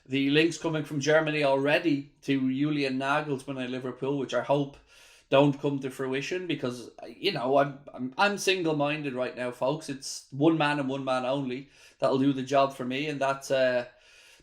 the links coming from Germany already to Julian Nagelsmann at Liverpool, which I hope don't come to fruition, because I'm single-minded right now, folks. It's one man and one man only that'll do the job for me, and that's Mr.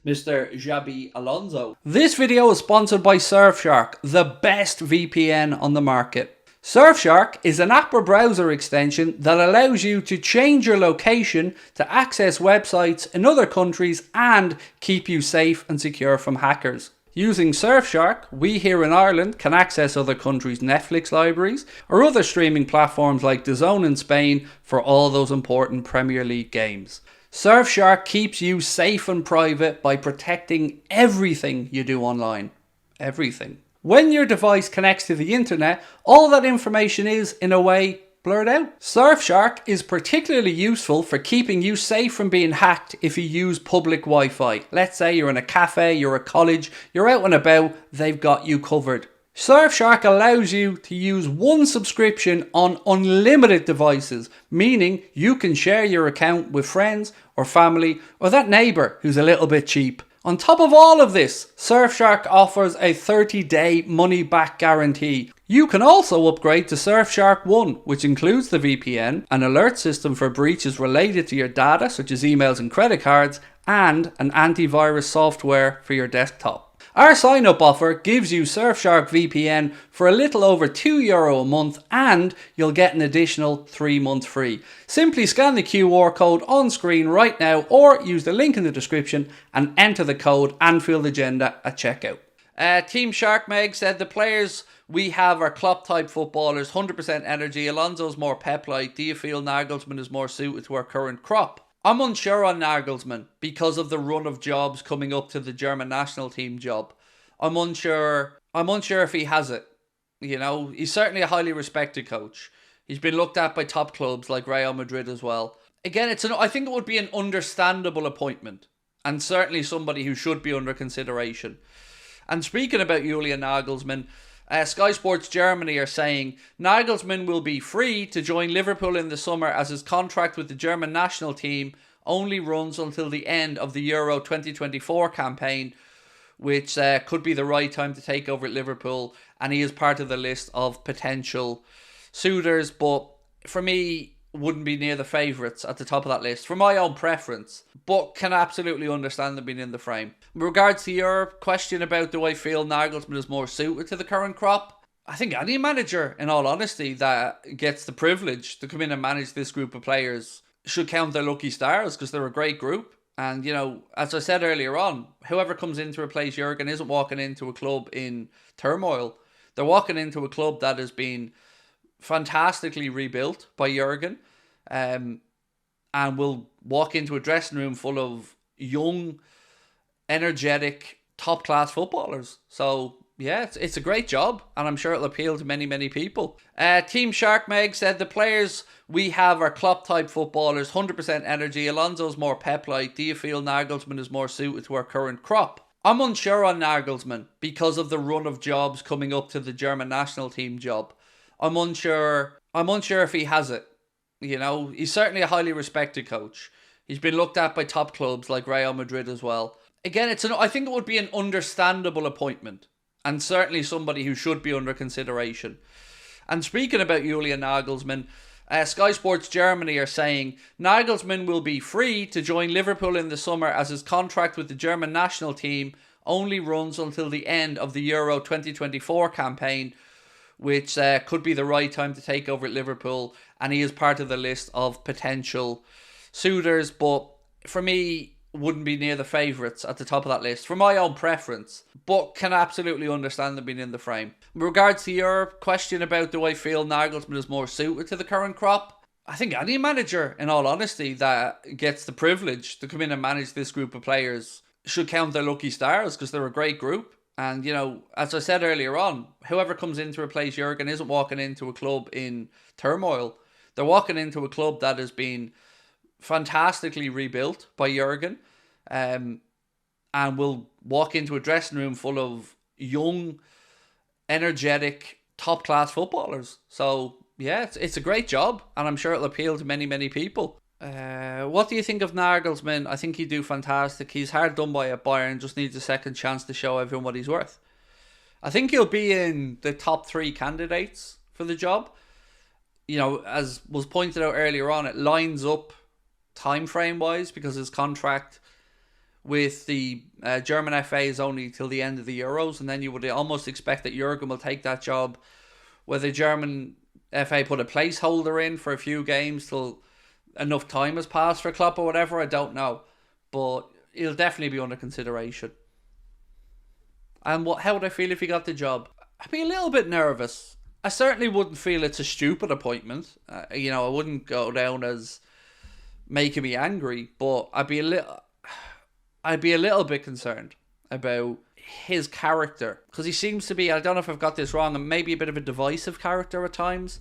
Xabi Alonso. This video is sponsored by Surfshark, the best VPN on the market. Surfshark is an app or browser extension that allows you to change your location to access websites in other countries and keep you safe and secure from hackers. Using Surfshark, we here in Ireland can access other countries' Netflix libraries or other streaming platforms like DAZN in Spain for all those important Premier League games. Surfshark keeps you safe and private by protecting everything you do online. Everything. When your device connects to the internet, all that information is, in a way, blurred out. Surfshark is particularly useful for keeping you safe from being hacked if you use public Wi-Fi. Let's say you're in a cafe, you're at college, you're out and about, they've got you covered. Surfshark allows you to use one subscription on unlimited devices, meaning you can share your account with friends or family or that neighbour who's a little bit cheap. On top of all of this, Surfshark offers a 30-day money-back guarantee. You can also upgrade to Surfshark One, which includes the VPN, an alert system for breaches related to your data, such as emails and credit cards, and an antivirus software for your desktop. Our sign-up offer gives you Surfshark VPN for a little over €2 a month, and you'll get an additional 3 months free. Simply scan the QR code on screen right now or use the link in the description and enter the code Anfield Agenda at checkout. Team Shark Meg said the players we have are Klopp-type footballers, 100% energy. Alonso's more pep-like. Do you feel Nagelsmann is more suited to our current crop? I'm unsure on Nagelsmann because of the run of jobs coming up to the German national team job. I'm unsure if he has it. You know, he's certainly a highly respected coach. He's been looked at by top clubs like Real Madrid as well. Again, I think it would be an understandable appointment, and certainly somebody who should be under consideration. And speaking about Julian Nagelsmann, Sky Sports Germany are saying Nagelsmann will be free to join Liverpool in the summer as his contract with the German national team only runs until the end of the Euro 2024 campaign, which could be the right time to take over at Liverpool, and he is part of the list of potential suitors, but for me wouldn't be near the favourites at the top of that list for my own preference, but can absolutely understand them being in the frame. In regards to your question about do I feel Nagelsmann is more suited to the current crop, I think any manager, in all honesty, that gets the privilege to come in and manage this group of players should count their lucky stars, because they're a great group. And, you know, as I said earlier on, whoever comes in to replace Jurgen isn't walking into a club in turmoil. They're walking into a club that has been fantastically rebuilt by Jurgen, and will walk into a dressing room full of young, energetic, top-class footballers. So, yeah, it's a great job, and I'm sure it'll appeal to many, many people. Team Shark Meg said the players we have are Klopp-type footballers, 100% energy. Alonso's more pep-like. Do you feel Nagelsmann is more suited to our current crop? I'm unsure on Nagelsmann because of the run of jobs coming up to the German national team job. I'm unsure if he has it. You know, he's certainly a highly respected coach. He's been looked at by top clubs like Real Madrid as well. Again, I think it would be an understandable appointment, and certainly somebody who should be under consideration. And speaking about Julian Nagelsmann, Sky Sports Germany are saying Nagelsmann will be free to join Liverpool in the summer as his contract with the German national team only runs until the end of the Euro 2024 campaign, which could be the right time to take over at Liverpool, and he is part of the list of potential suitors, but for me wouldn't be near the favourites at the top of that list for my own preference, but can absolutely understand them being in the frame. In regards to your question about do I feel Nagelsmann is more suited to the current crop, I think any manager, in all honesty, that gets the privilege to come in and manage this group of players should count their lucky stars, because they're a great group. And, you know, as I said earlier on, whoever comes in to replace Jurgen isn't walking into a club in turmoil. They're walking into a club that has been fantastically rebuilt by Jurgen, and will walk into a dressing room full of young, energetic, top-class footballers. So, yeah, it's a great job, and I'm sure it'll appeal to many, many people. What do you think of Nagelsmann? I think he'd do fantastic. He's hard done by at Bayern, just needs a second chance to show everyone what he's worth. I think he'll be in the top three candidates for the job. You know, as was pointed out earlier on, it lines up time frame wise because his contract with the German FA is only till the end of the Euros, and then you would almost expect that Jurgen will take that job, where the German FA put a placeholder in for a few games till enough time has passed for Klopp or whatever. I don't know, but he'll definitely be under consideration. And how would I feel if he got the job? I'd be a little bit nervous. I certainly wouldn't feel it's a stupid appointment. I wouldn't go down as making me angry, but I'd be a little bit concerned about his character, because he seems to be, I don't know if I've got this wrong, and maybe a bit of a divisive character at times.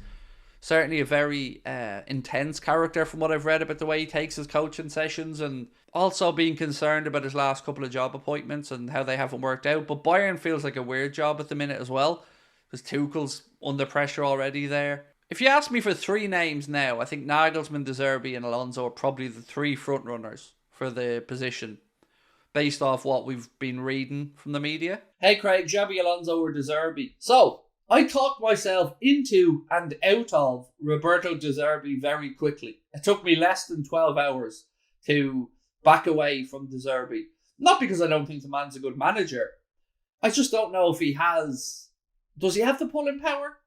Certainly a very intense character from what I've read about the way he takes his coaching sessions, and also being concerned about his last couple of job appointments and how they haven't worked out. But Bayern feels like a weird job at the minute as well, because Tuchel's under pressure already there. If you ask me for three names now, I think Nagelsmann, Zerbi and Alonso are probably the three front runners for the position, based off what we've been reading from the media. Hey Craig, Xabi, Alonso or Zerbi? So, I talked myself into and out of Roberto Zerbi very quickly. It took me less than 12 hours to back away from Zerbi. Not because I don't think the man's a good manager. I just don't know if he has... Does he have the pulling power?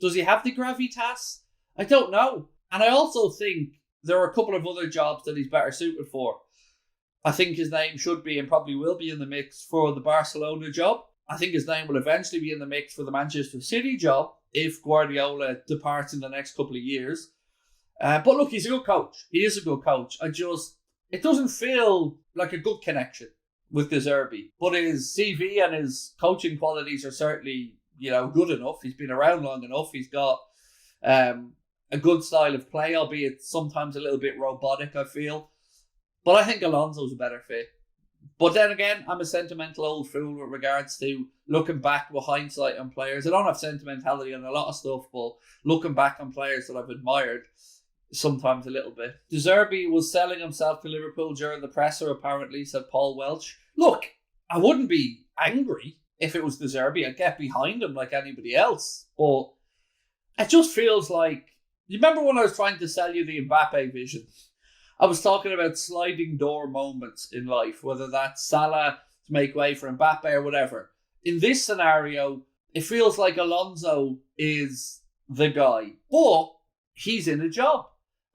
Does he have the gravitas? I don't know. And I also think there are a couple of other jobs that he's better suited for. I think his name should be and probably will be in the mix for the Barcelona job. I think his name will eventually be in the mix for the Manchester City job if Guardiola departs in the next couple of years. But look, he's a good coach. He is a good coach. It doesn't feel like a good connection with Zerbi. But his CV and his coaching qualities are certainly, good enough. He's been around long enough. He's got a good style of play, albeit sometimes a little bit robotic, I feel. But I think Alonso's a better fit. But then again, I'm a sentimental old fool with regards to looking back with hindsight on players. I don't have sentimentality on a lot of stuff, but looking back on players that I've admired, sometimes a little bit. Zerbi was selling himself to Liverpool during the presser, apparently, said Paul Welch. Look, I wouldn't be angry if it was Zerbi. I'd get behind him like anybody else. But it just feels like... You remember when I was trying to sell you the Mbappe vision? I was talking about sliding door moments in life, whether that's Salah to make way for Mbappe or whatever. In this scenario, it feels like Alonso is the guy. But he's in a job.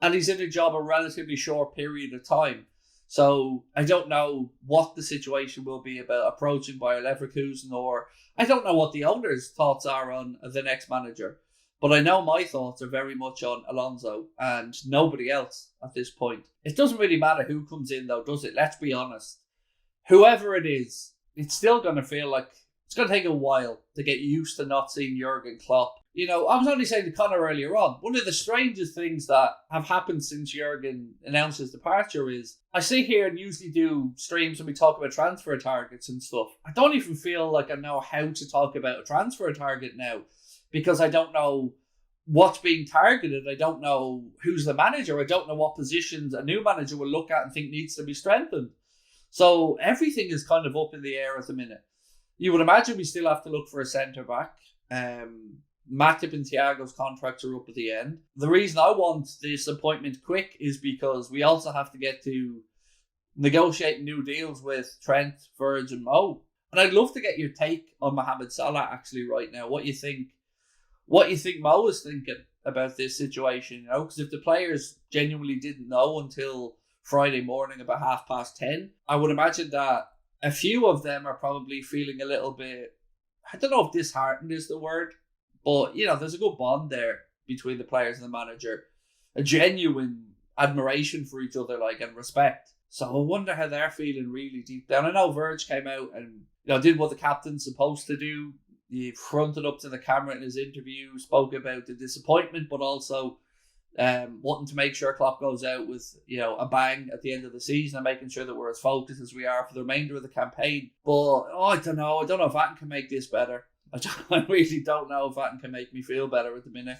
And he's in a job a relatively short period of time. So I don't know what the situation will be about approaching Bayer Leverkusen, or I don't know what the owner's thoughts are on the next manager. But I know my thoughts are very much on Alonso and nobody else at this point. It doesn't really matter who comes in though, does it? Let's be honest. Whoever it is, it's still going to feel like it's going to take a while to get used to not seeing Jurgen Klopp. I was only saying to Connor earlier on, one of the strangest things that have happened since Jurgen announced his departure is, I sit here and usually do streams when we talk about transfer targets and stuff. I don't even feel like I know how to talk about a transfer target now, because I don't know what's being targeted. I don't know who's the manager. I don't know what positions a new manager will look at and think needs to be strengthened. So everything is kind of up in the air at the minute. You would imagine we still have to look for a centre-back. Matip and Thiago's contracts are up at the end. The reason I want this appointment quick is because we also have to get to negotiating new deals with Trent, Virg and Mo. And I'd love to get your take on Mohamed Salah actually right now. What you think Mo is thinking about this situation, because if the players genuinely didn't know until Friday morning about 10:30, I would imagine that a few of them are probably feeling a little bit, I don't know if disheartened is the word, but, there's a good bond there between the players and the manager. A genuine admiration for each other, and respect. So I wonder how they're feeling really deep down. I know Virg came out and did what the captain's supposed to do. He fronted up to the camera in his interview, spoke about the disappointment, but also wanting to make sure Klopp goes out with a bang at the end of the season and making sure that we're as focused as we are for the remainder of the campaign. But I don't know if that can make this better. I really don't know if that can make me feel better at the minute.